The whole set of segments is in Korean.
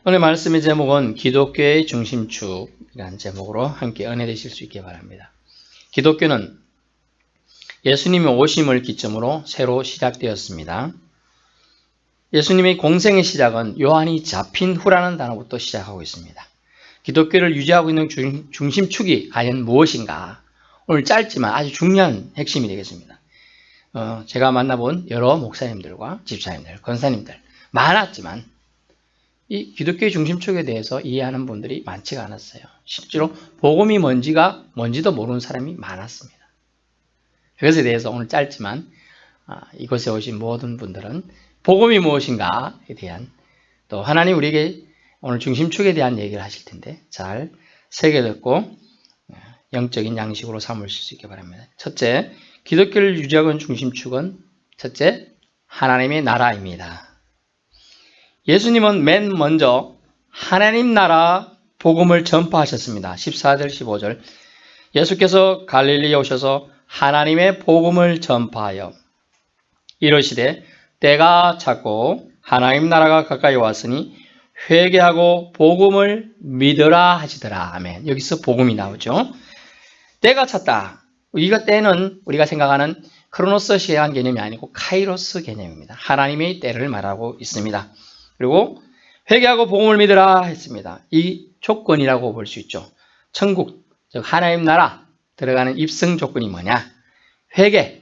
오늘 말씀의 제목은 기독교의 중심축이라는 제목으로 함께 은혜 되실 수 있게 바랍니다. 기독교는 예수님의 오심을 기점으로 새로 시작되었습니다. 예수님의 공생의 시작은 요한이 잡힌 후라는 단어부터 시작하고 있습니다. 기독교를 유지하고 있는 중심축이 과연 무엇인가? 오늘 짧지만 아주 중요한 핵심이 되겠습니다. 제가 만나본 여러 목사님들과 집사님들, 권사님들 많았지만 이 기독교의 중심축에 대해서 이해하는 분들이 많지가 않았어요. 실제로 복음이 뭔지도 모르는 사람이 많았습니다. 그것에 대해서 오늘 짧지만 이곳에 오신 모든 분들은 복음이 무엇인가에 대한 또 하나님 우리에게 오늘 중심축에 대한 얘기를 하실 텐데 잘 새겨듣고 영적인 양식으로 삼으실 수 있게 바랍니다. 첫째, 기독교를 유지하고 있는 중심축은 첫째, 하나님의 나라입니다. 예수님은 맨 먼저 하나님 나라 복음을 전파하셨습니다. 14절 15절 예수께서 갈릴리에 오셔서 하나님의 복음을 전파하여 이르시되 때가 찼고 하나님 나라가 가까이 왔으니 회개하고 복음을 믿으라 하시더라. 아멘. 여기서 복음이 나오죠. 때가 찼다. 이거 때는 우리가 생각하는 크로노스 시간 개념이 아니고 카이로스 개념입니다. 하나님의 때를 말하고 있습니다. 그리고 회개하고 복음을 믿으라 했습니다. 이 조건이라고 볼 수 있죠. 천국, 즉 하나님 나라 들어가는 입성 조건이 뭐냐? 회개의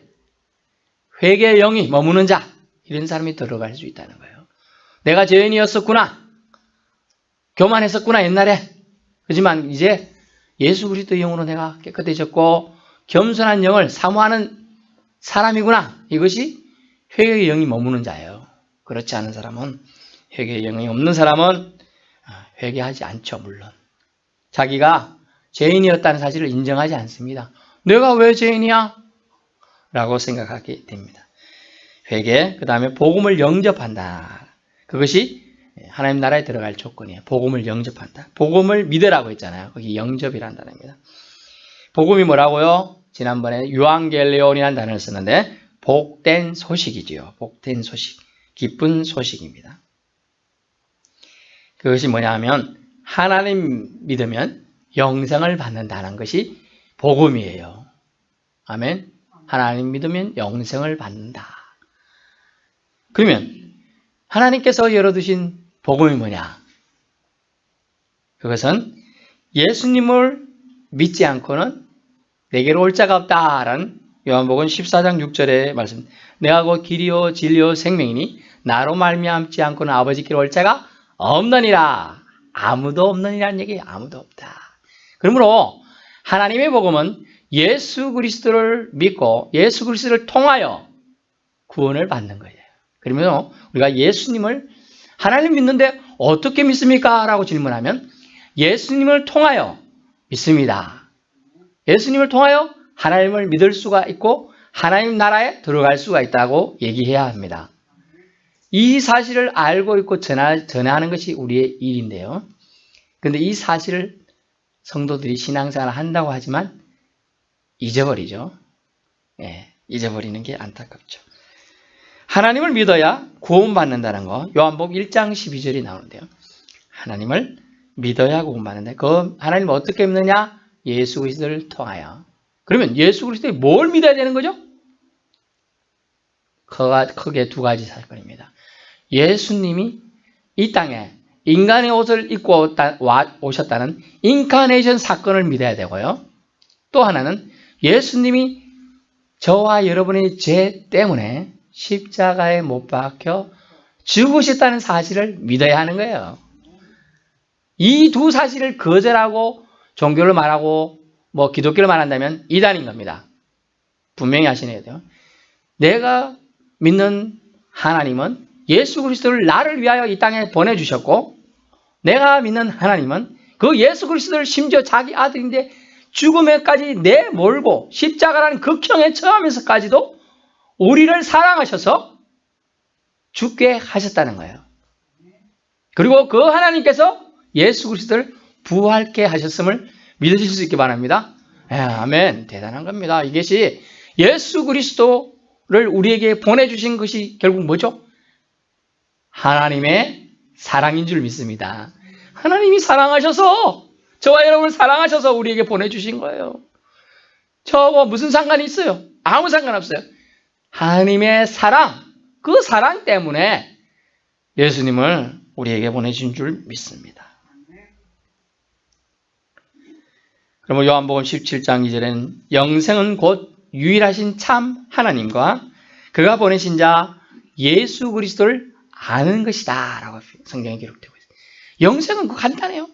영이 머무는 자, 이런 사람이 들어갈 수 있다는 거예요. 내가 죄인이었었구나. 교만했었구나 옛날에. 하지만 이제 예수 그리스도의 영으로 내가 깨끗해졌고 겸손한 영을 사모하는 사람이구나. 이것이 회개의 영이 머무는 자예요. 그렇지 않은 사람은, 회개의 영이 없는 사람은 회개하지 않죠. 물론 자기가 죄인이었다는 사실을 인정하지 않습니다. 내가 왜 죄인이야? 라고 생각하게 됩니다. 회개, 그 다음에 복음을 영접한다. 그것이 하나님 나라에 들어갈 조건이에요. 복음을 영접한다. 복음을 믿으라고 했잖아요. 거기 영접이라는 단어입니다. 복음이 뭐라고요? 지난번에 유앙겔리온이라는 단어를 썼는데 복된 소식이지요. 복된 소식, 기쁜 소식입니다. 그것이 뭐냐 하면 하나님 믿으면 영생을 받는다는 것이 복음이에요. 아멘. 하나님 믿으면 영생을 받는다. 그러면 하나님께서 열어두신 복음이 뭐냐? 그것은 예수님을 믿지 않고는 내게로 올 자가 없다라는 요한복음 14장 6절의 말씀. 내가 곧 길이요 진리요 생명이니 나로 말미암지 않고는 아버지께로 올 자가 없느니라. 아무도 없느니라는 얘기예요. 아무도 없다. 그러므로 하나님의 복음은 예수 그리스도를 믿고 예수 그리스도를 통하여 구원을 받는 거예요. 그러면 우리가 예수님을 하나님 믿는데 어떻게 믿습니까? 라고 질문하면 예수님을 통하여 믿습니다. 예수님을 통하여 하나님을 믿을 수가 있고 하나님 나라에 들어갈 수가 있다고 얘기해야 합니다. 이 사실을 알고 있고 전하는 것이 우리의 일인데요. 그런데 이 사실을 성도들이 신앙생활을 한다고 하지만 잊어버리죠. 잊어버리는 게 안타깝죠. 하나님을 믿어야 구원받는다는 거 요한복음 1장 12절이 나오는데요. 하나님을 믿어야 구원받는다. 그 하나님을 어떻게 믿느냐? 예수 그리스도를 통하여. 그러면 예수 그리스도에 뭘 믿어야 되는 거죠? 크게 두 가지 사건입니다. 예수님이 이 땅에 인간의 옷을 입고 오셨다는 인카네이션 사건을 믿어야 되고요. 또 하나는 예수님이 저와 여러분의 죄 때문에 십자가에 못 박혀 죽으셨다는 사실을 믿어야 하는 거예요. 이 두 사실을 거절하고 종교를 말하고 기독교를 말한다면 이단인 겁니다. 분명히 아시셔야 돼요. 내가 믿는 하나님은 예수 그리스도를 나를 위하여 이 땅에 보내주셨고 내가 믿는 하나님은 그 예수 그리스도를 심지어 자기 아들인데 죽음에까지 내몰고 십자가라는 극형에 처하면서까지도 우리를 사랑하셔서 죽게 하셨다는 거예요. 그리고 그 하나님께서 예수 그리스도를 부활케 하셨음을 믿으실 수 있기 바랍니다. 아멘. 대단한 겁니다. 이것이 예수 그리스도를 우리에게 보내주신 것이 결국 뭐죠? 하나님의 사랑인 줄 믿습니다. 하나님이 사랑하셔서, 저와 여러분을 사랑하셔서 우리에게 보내주신 거예요. 저와 무슨 상관이 있어요? 아무 상관없어요. 하나님의 사랑, 그 사랑 때문에 예수님을 우리에게 보내신 줄 믿습니다. 그러면 요한복음 17장 2절에는 영생은 곧 유일하신 참 하나님과 그가 보내신 자 예수 그리스도를 아는 것이다 라고 성경에 기록되고 있어요. 영생은 간단해요.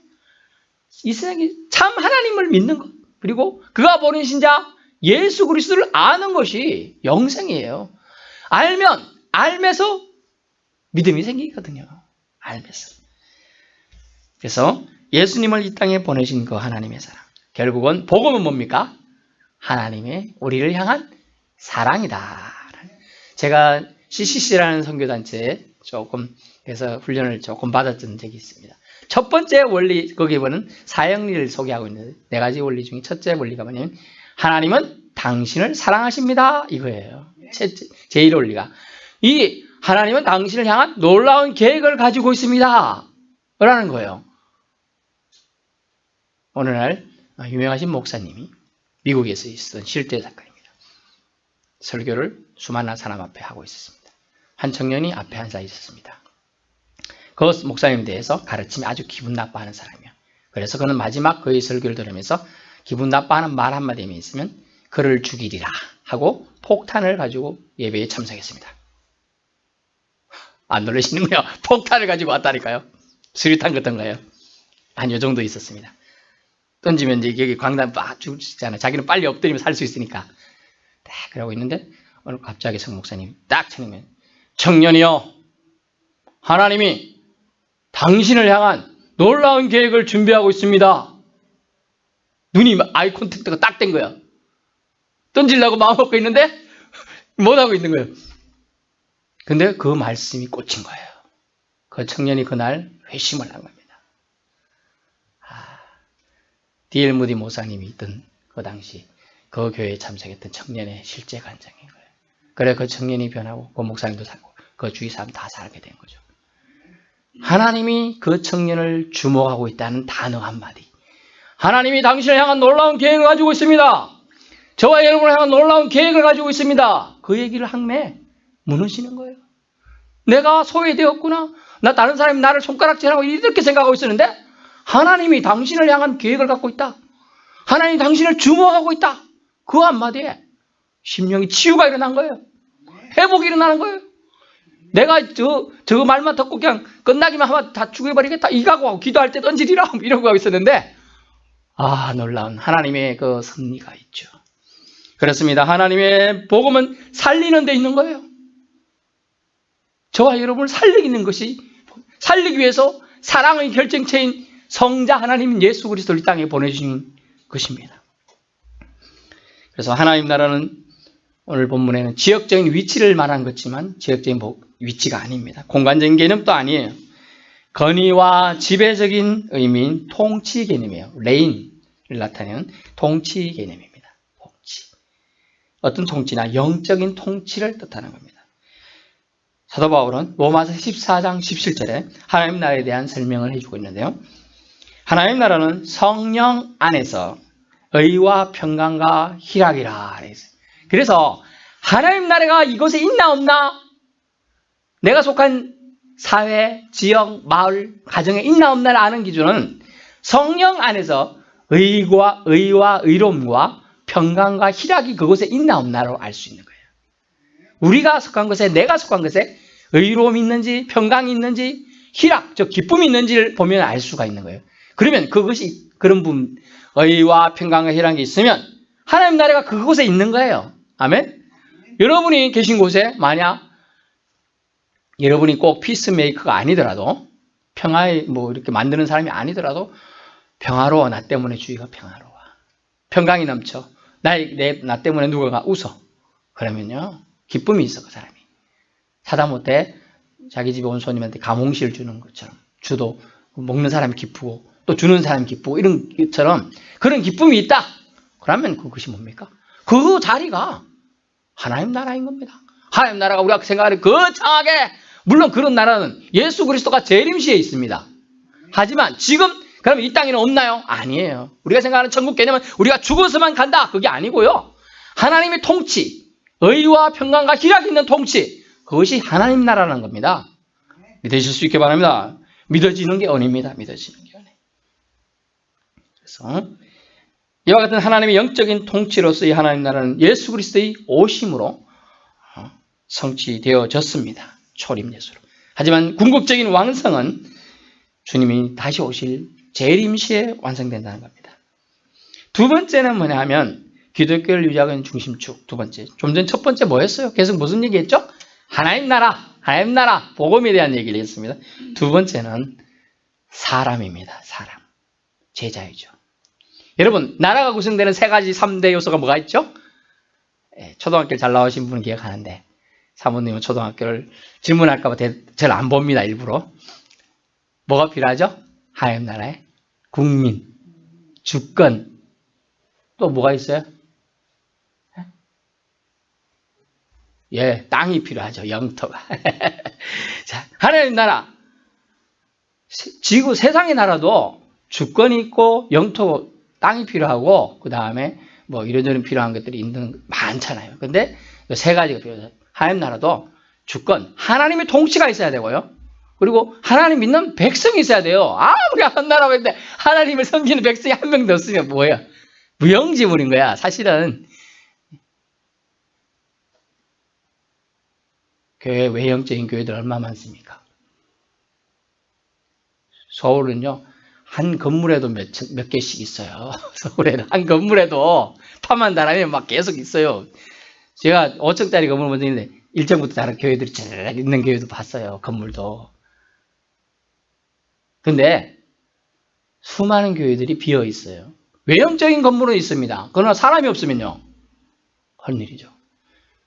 이 세상에 참 하나님을 믿는 것, 그리고 그가 보내신 자 예수 그리스도를 아는 것이 영생이에요. 알면서 믿음이 생기거든요. 알면서. 그래서 예수님을 이 땅에 보내신 그 하나님의 사랑, 결국은 복음은 뭡니까? 하나님의 우리를 향한 사랑이다. 제가 CCC라는 선교단체에 조금 그래서 훈련을 조금 받았던 적이 있습니다. 첫 번째 원리, 거기에 보면 사형리를 소개하고 있는데, 4가지 원리 중에 첫째 원리가 뭐냐면 하나님은 당신을 사랑하십니다, 이거예요. 제1 원리가 이 하나님은 당신을 향한 놀라운 계획을 가지고 있습니다 라는 거예요. 오늘날 유명하신 목사님이 미국에서 있었던 실제 사건입니다. 설교를 수많은 사람 앞에 하고 있었습니다. 한 청년이 앞에 앉아 있었습니다. 그 목사님에 대해서 가르치면 아주 기분 나빠하는 사람이에요. 그래서 그는 마지막 그의 설교를 들으면서 기분 나빠하는 말 한마디만 있으면 그를 죽이리라 하고 폭탄을 가지고 예배에 참석했습니다. 안 놀라시는 거예요? 폭탄을 가지고 왔다니까요. 수류탄 같은 거예요. 한 요 정도 있었습니다. 던지면 이제 여기 광단 빡 죽을 수 있잖아요. 자기는 빨리 엎드리면 살 수 있으니까. 딱 그러고 있는데 오늘 갑자기 성 목사님 딱 쳐내면, 청년이여, 하나님이 당신을 향한 놀라운 계획을 준비하고 있습니다. 눈이 아이 콘택트가 딱 된 거야. 던지려고 마음 먹고 있는데 못하고 있는 거예요. 근데 그 말씀이 꽂힌 거예요. 그 청년이 그날 회심을 한 겁니다. D.L. 무디 목사님이 있던 그 당시 그 교회에 참석했던 청년의 실제 간증인 거예요. 그래 그 청년이 변하고 그 목사님도 살고 그 주위 사람 다 살게 된 거죠. 하나님이 그 청년을 주목하고 있다는 단어 한마디, 하나님이 당신을 향한 놀라운 계획을 가지고 있습니다, 저와 여러분을 향한 놀라운 계획을 가지고 있습니다, 그 얘기를 항매 무너지는 거예요. 내가 소외되었구나, 나 다른 사람이 나를 손가락질하고 이렇게 생각하고 있었는데 하나님이 당신을 향한 계획을 갖고 있다, 하나님이 당신을 주목하고 있다, 그 한마디에 심령이 치유가 일어난 거예요. 회복이 일어나는 거예요. 내가 저 말만 듣고 그냥 끝나기만 하면 다 죽여버리겠다 이가고 하고 기도할 때 던지리라 이러고 하고 있었는데, 놀라운 하나님의 그 섭리가 있죠. 그렇습니다. 하나님의 복음은 살리는 데 있는 거예요. 저와 여러분을 살리는 것이, 살리기 위해서 사랑의 결정체인 성자 하나님 예수 그리스도를 이 땅에 보내주신 것입니다. 그래서 하나님 나라는 오늘 본문에는 지역적인 위치를 말한 것지만 지역적인 위치가 아닙니다. 공간적인 개념도 아니에요. 건의와 지배적인 의미인 통치 개념이에요. 레인을 나타내는 통치 개념입니다. 통치. 어떤 통치나 영적인 통치를 뜻하는 겁니다. 사도 바울은 로마서 14장 17절에 하나님 나라에 대한 설명을 해주고 있는데요. 하나님 나라는 성령 안에서 의와 평강과 희락이라. 그래서 하나님 나라가 이곳에 있나 없나, 내가 속한 사회, 지역, 마을, 가정에 있나 없나를 아는 기준은 성령 안에서 의와 의로움과 평강과 희락이 그곳에 있나 없나로 알 수 있는 거예요. 우리가 속한 것에, 내가 속한 것에 의로움이 있는지, 평강이 있는지, 희락, 즉 기쁨이 있는지를 보면 알 수가 있는 거예요. 그러면 그것이, 그런 부분, 의와 평강과 희락이 있으면 하나님 나라가 그곳에 있는 거예요. 아멘? 여러분이 계신 곳에 만약 여러분이 꼭 피스메이커가 아니더라도, 평화에 이렇게 만드는 사람이 아니더라도 평화로워. 나 때문에 주위가 평화로워. 평강이 넘쳐. 나 때문에 누군가 웃어. 그러면요, 기쁨이 있어, 그 사람이. 하다못해 자기 집에 온 손님한테 가몽실 주는 것처럼, 주도 먹는 사람이 기쁘고 또 주는 사람이 기쁘고 이런 것처럼 그런 기쁨이 있다. 그러면 그것이 뭡니까? 그 자리가 하나님 나라인 겁니다. 하나님 나라가 우리가 생각하는 거창하게 물론 그런 나라는 예수 그리스도가 재림시에 있습니다. 하지만 지금 그럼 이 땅에는 없나요? 아니에요. 우리가 생각하는 천국 개념은 우리가 죽어서만 간다. 그게 아니고요. 하나님의 통치, 의와 평강과 희락이 있는 통치, 그것이 하나님 나라라는 겁니다. 믿으실 수 있게 바랍니다. 믿어지는 게 은혜입니다. 믿어지는 게 은혜. 그래서 이와 같은 하나님의 영적인 통치로서의 하나님 나라는 예수 그리스도의 오심으로 성취되어졌습니다. 초림 예수로. 하지만 궁극적인 완성은 주님이 다시 오실 재림시에 완성된다는 겁니다. 두 번째는 뭐냐 하면 기독교를 유지하는 중심축. 두 번째. 좀 전 첫 번째 뭐였어요? 계속 무슨 얘기했죠? 하나님 나라, 복음에 대한 얘기를 했습니다. 두 번째는 사람입니다. 사람. 제자이죠. 여러분, 나라가 구성되는 세 가지 3대 요소가 뭐가 있죠? 초등학교를 잘 나오신 분은 기억하는데 사모님은 초등학교를 질문할까 봐 잘 안 봅니다. 일부러. 뭐가 필요하죠? 하나님 나라의 국민, 주권, 또 뭐가 있어요? 예, 땅이 필요하죠. 영토가. 자, 하나님 나라. 지구 세상의 나라도 주권이 있고 영토, 땅이 필요하고 그 다음에 뭐 이런저런 필요한 것들이 있는 많잖아요. 근데 세 가지가 필요해요. 하나님 나라도 주권, 하나님의 통치가 있어야 되고요. 그리고 하나님 믿는 백성이 있어야 돼요. 아무리 한 나라가 있는데 하나님을 섬기는 백성이 한 명도 없으면 뭐예요? 무용지물인 거야. 사실은 교회 외형적인 교회들 얼마 많습니까? 서울은요, 한 건물에도 몇 개씩 있어요. 서울에는 한 건물에도 파만 달아면 막 계속 있어요. 제가 5층짜리 건물 먼저 있는데 1층부터 다른 교회들이 쫙 있는 교회도 봤어요. 건물도. 근데 수많은 교회들이 비어 있어요. 외형적인 건물은 있습니다. 그러나 사람이 없으면요, 헛일이죠.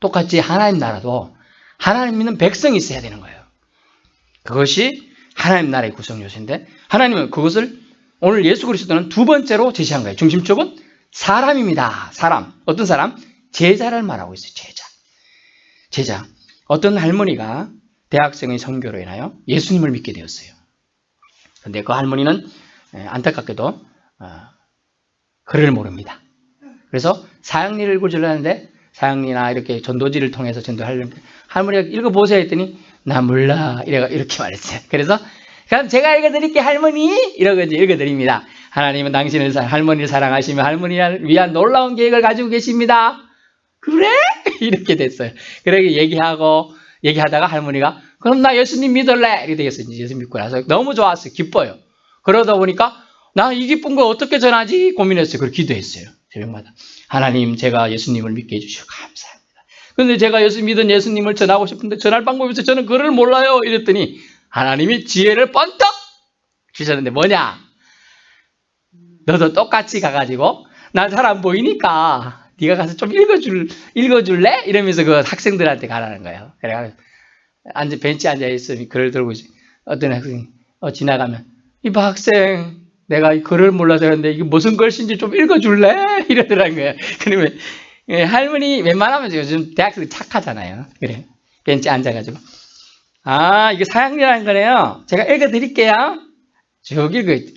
똑같이 하나님 나라도 하나님 믿는 백성이 있어야 되는 거예요. 그것이 하나님 나라의 구성 요소인데 하나님은 그것을 오늘 예수 그리스도는 두 번째로 제시한 거예요. 중심축은 사람입니다. 사람. 어떤 사람? 제자를 말하고 있어요. 제자. 어떤 할머니가 대학생의 선교로 인하여 예수님을 믿게 되었어요. 근데 그 할머니는 안타깝게도 글을 모릅니다. 그래서 사형리를 읽어주려는데 사형리나 이렇게 전도지를 통해서 전도하려는데 할머니가 읽어보세요 했더니 나 몰라 이렇게 말했어요. 그래서 그럼 제가 읽어드릴게 할머니 이러고 이제 읽어드립니다. 하나님은 당신을 할머니를 사랑하시며 할머니를 위한 놀라운 계획을 가지고 계십니다. 그래? 이렇게 됐어요. 그렇게 얘기하다가 할머니가 그럼 나 예수님 믿을래 이렇게 되겠어요. 예수 믿고 나서 너무 좋았어요. 기뻐요. 그러다 보니까 나 이 기쁜 거 어떻게 전하지 고민했어요. 그걸 기도했어요. 새벽마다 하나님 제가 예수님을 믿게 해주시고 감사합니다. 근데 제가 믿은 예수님을 전하고 싶은데 전할 방법이 없어요. 저는 그를 몰라요. 이랬더니 하나님이 지혜를 번떡 주셨는데 뭐냐? 너도 똑같이 가가지고 난 잘 안 보이니까 네가 가서 좀 읽어줄래? 이러면서 그 학생들한테 가라는 거예요. 그래가지고 벤치 앉아있으니 글을 들고 있어요. 어떤 학생이 지나가면 이봐 학생 내가 이 글을 몰라서 그런데 이게 무슨 글씨인지 좀 읽어줄래? 이러더라는 거예요. 그러면 할머니 웬만하면 요즘 대학생들 착하잖아요. 그래 벤치 앉아가지고 이게 사형리라는 거네요. 제가 읽어드릴게요. 저기 그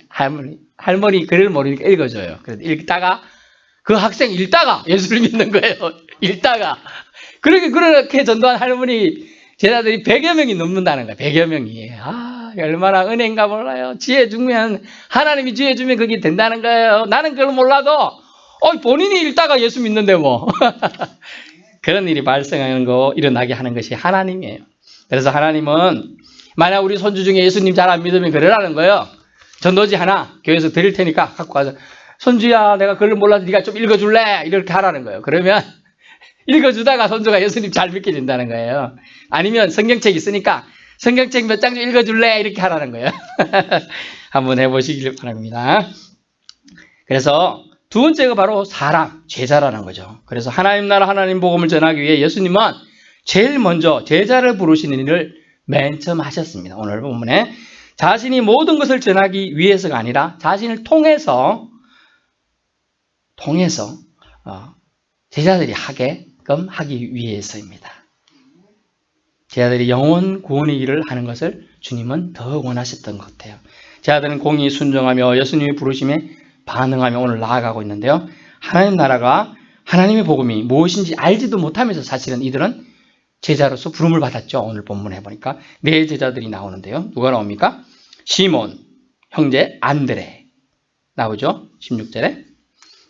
할머니 글을 모르니까 읽어줘요. 그래서 읽다가 그 학생 읽다가 예수를 믿는 거예요. 읽다가 그렇게 전도한 할머니 제자들이 100여 명이 넘는다는 거예요. 100여 명이. 얼마나 은혜인가 몰라요. 지혜 주면 하나님이 지혜 주면 그게 된다는 거예요. 나는 그걸 몰라도 본인이 읽다가 예수 믿는데 뭐 그런 일이 일어나게 하는 것이 하나님이에요. 그래서 하나님은 만약 우리 손주 중에 예수님 잘 안 믿으면 그러라는 거예요. 전도지 하나 교회에서 드릴 테니까 갖고 가서 손주야 내가 그걸 몰라서 네가 좀 읽어줄래? 이렇게 하라는 거예요. 그러면 읽어주다가 손주가 예수님 잘 믿게 된다는 거예요. 아니면 성경책 있으니까 성경책 몇 장 좀 읽어줄래? 이렇게 하라는 거예요. 한번 해보시길 바랍니다. 그래서 두 번째가 바로 사람, 제자라는 거죠. 그래서 하나님 나라 하나님 복음을 전하기 위해 예수님은 제일 먼저 제자를 부르시는 일을 맨 처음 하셨습니다. 오늘 본문에 자신이 모든 것을 전하기 위해서가 아니라 자신을 통해서 제자들이 하게끔 하기 위해서입니다. 제자들이 영원 구원의 일을 하는 것을 주님은 더 원하셨던 것 같아요. 제자들은 공의 순종하며 예수님의 부르심에 반응하며 오늘 나아가고 있는데요. 하나님 나라가 하나님의 복음이 무엇인지 알지도 못하면서 사실은 이들은 제자로서 부름을 받았죠. 오늘 본문에 보니까 네 제자들이 나오는데요. 누가 나옵니까? 시몬, 형제 안드레 나오죠. 16절에.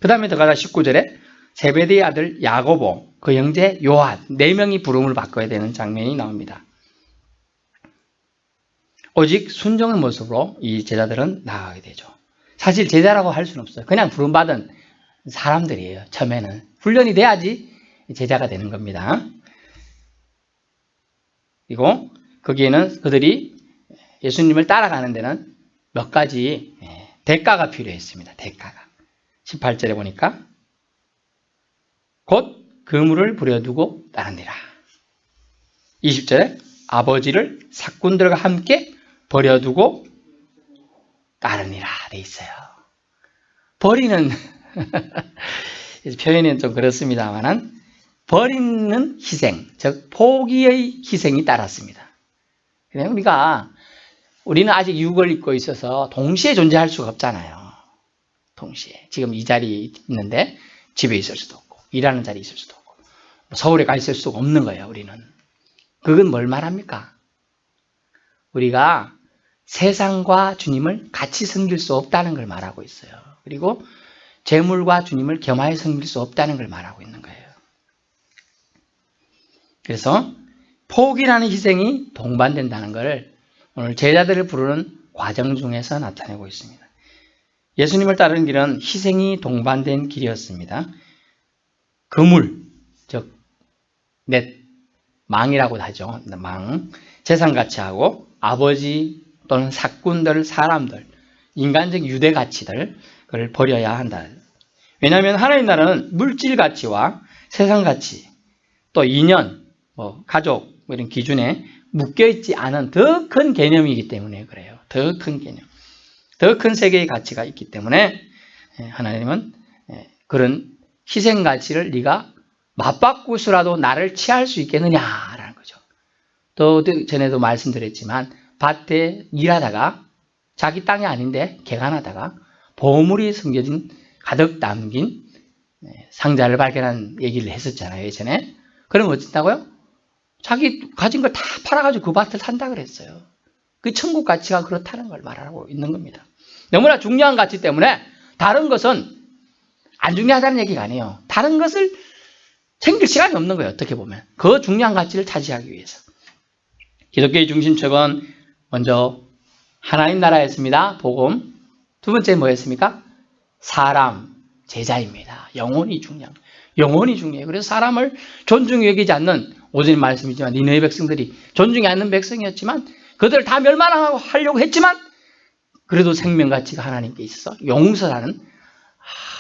그 다음에 들어가다 19절에 세베대의 아들 야고보, 그 형제 요한, 4명이 부름을 바꿔야 되는 장면이 나옵니다. 오직 순종의 모습으로 이 제자들은 나아가게 되죠. 사실 제자라고 할 수는 없어요. 그냥 부름받은 사람들이에요. 처음에는. 훈련이 돼야지 제자가 되는 겁니다. 그리고 거기에는 그들이 예수님을 따라가는 데는 몇 가지 대가가 필요했습니다. 대가가. 18절에 보니까 곧 그물을 부려두고 따르니라. 20절에 아버지를 사꾼들과 함께 버려두고 따르니라 돼 있어요. 버리는 표현은 좀 그렇습니다만 버리는 희생, 즉 포기의 희생이 따랐습니다. 우리는 아직 육을 입고 있어서 동시에 존재할 수가 없잖아요. 동시에. 지금 이 자리에 있는데 집에 있을 수도 없고 일하는 자리에 있을 수도 없고 서울에 가 있을 수가 없는 거예요. 우리는. 그건 뭘 말합니까? 우리가 세상과 주님을 같이 섬길 수 없다는 걸 말하고 있어요. 그리고 재물과 주님을 겸하여 섬길 수 없다는 걸 말하고 있는 거예요. 그래서 포기라는 희생이 동반된다는 걸 오늘 제자들을 부르는 과정 중에서 나타내고 있습니다. 예수님을 따르는 길은 희생이 동반된 길이었습니다. 그물, 즉 넷, 망이라고 하죠. 망, 재산가치 하고 아버지 또는 사꾼들, 사람들, 인간적 유대 가치들 그걸 버려야 한다. 왜냐하면 하나님 나라는 물질 가치와 세상 가치, 또 인연, 가족 이런 기준에 묶여있지 않은 더 큰 개념이기 때문에 그래요. 더 큰 개념, 더 큰 세계의 가치가 있기 때문에 하나님은 그런 희생 가치를 네가 맞바꾸서라도 나를 취할 수 있겠느냐라는 거죠. 또 전에도 말씀드렸지만 밭에 일하다가 자기 땅이 아닌데 개간하다가 보물이 숨겨진 가득 담긴 상자를 발견한 얘기를 했었잖아요. 예전에. 그러면 어쩐다고요? 자기 가진 걸 다 팔아가지고 그 밭을 산다 그랬어요. 그 천국 가치가 그렇다는 걸 말하고 있는 겁니다. 너무나 중요한 가치 때문에 다른 것은 안 중요하다는 얘기가 아니에요. 다른 것을 챙길 시간이 없는 거예요. 어떻게 보면. 그 중요한 가치를 차지하기 위해서. 기독교의 중심축은 먼저 하나님 나라였습니다. 복음. 두 번째 뭐였습니까? 사람, 제자입니다. 영혼이 중요한 거예요. 영혼이 중요해요. 그래서 사람을 존중히 여기지 않는 오전에 말씀이지만 니느웨 백성들이 존중이 않는 백성이었지만 그들을 다 멸망하려고 했지만 그래도 생명가치가 하나님께 있어서 용서라는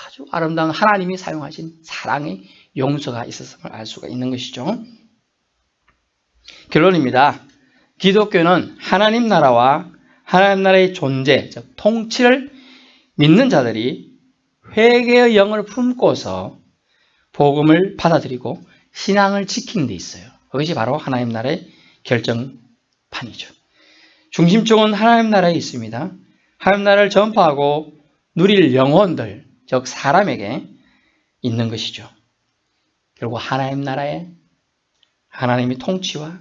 아주 아름다운 하나님이 사용하신 사랑의 용서가 있었음을 알 수가 있는 것이죠. 결론입니다. 기독교는 하나님 나라와 하나님 나라의 존재, 즉 통치를 믿는 자들이 회개의 영을 품고서 복음을 받아들이고 신앙을 지키는 데 있어요. 그것이 바로 하나님 나라의 결정판이죠. 중심축은 하나님 나라에 있습니다. 하나님 나라를 전파하고 누릴 영혼들, 즉 사람에게 있는 것이죠. 결국 하나님 나라에 하나님의 통치와